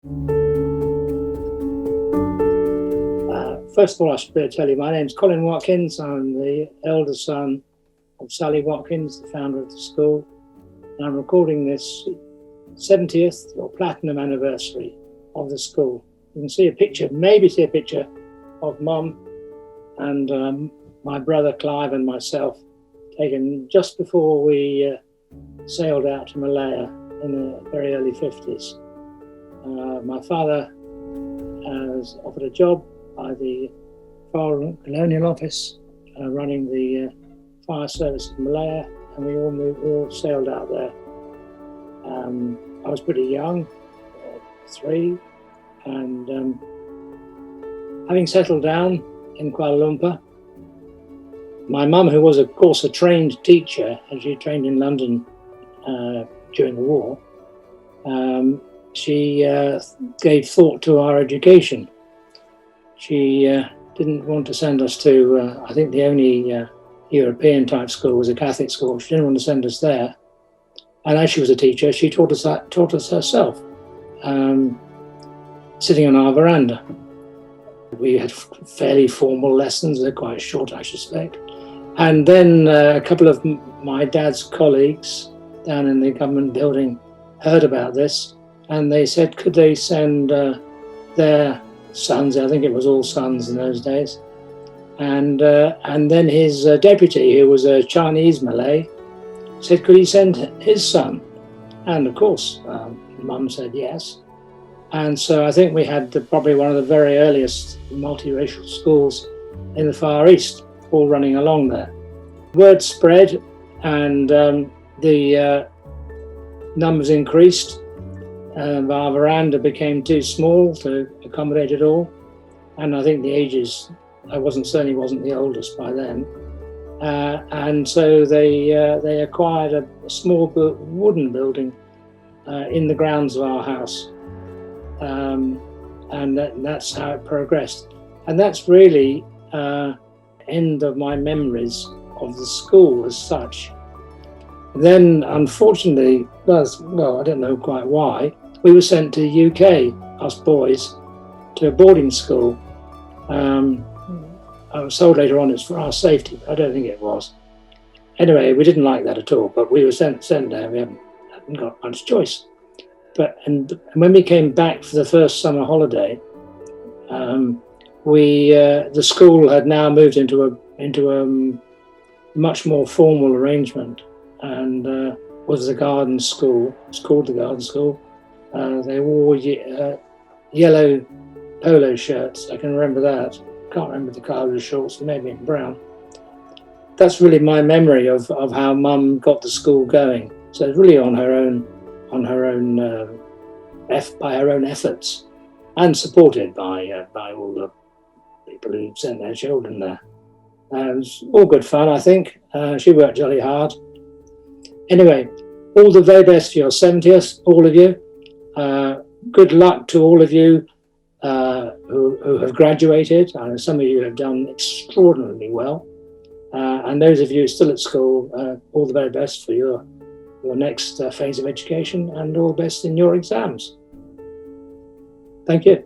First of all, I should tell you, my name's Colin Watkins. I'm the eldest son of Sally Watkins, the founder of the school. And I'm recording this 70th or platinum anniversary of the school. You can see a picture, maybe see a picture of Mum and my brother Clive and myself, taken just before we sailed out to Malaya in the very early 50s. My father was offered a job by the Foreign Colonial Office running the fire service in Malaya, and we all sailed out there. I was pretty young, 3, and having settled down in Kuala Lumpur, my mum, who was of course a trained teacher, and she trained in London during the war, she gave thought to our education. She didn't want to send us to, I think the only European type school was a Catholic school. She didn't want to send us there. And as she was a teacher, she taught us herself, sitting on our veranda. We had fairly formal lessons. They're quite short, I suspect. And then a couple of my dad's colleagues down in the government building heard about this, and they said, could they send their sons, I think it was all sons in those days, and then his deputy, who was a Chinese Malay, said, could he send his son? And of course, Mum said yes. And so I think we had probably one of the very earliest multiracial schools in the Far East, all running along there. Word spread, and the numbers increased. Our veranda became too small to accommodate it all, and I think the ages, I certainly wasn't the oldest by then, and so they acquired a small wooden building in the grounds of our house, and that's how it progressed. And that's really end of my memories of the school as such. Then, unfortunately, well, I don't know quite why, we were sent to the UK, us boys, to a boarding school. I was told later on it's for our safety, but I don't think it was. Anyway, we didn't like that at all, but we were sent there. We haven't got much choice. And when we came back for the first summer holiday, the school had now moved into a much more formal arrangement, and was the garden school. It's called the garden school. They wore yellow polo shirts. I can remember that. Can't remember the colour of the shorts, maybe in brown. That's really my memory of how Mum got the school going. So it's really by her own efforts, and supported by all the people who sent their children there. It was all good fun, I think. She worked jolly hard. Anyway, all the very best for your 70th, all of you. Good luck to all of you who have graduated. I know some of you have done extraordinarily well. And those of you still at school, all the very best for your next phase of education, and all the best in your exams. Thank you.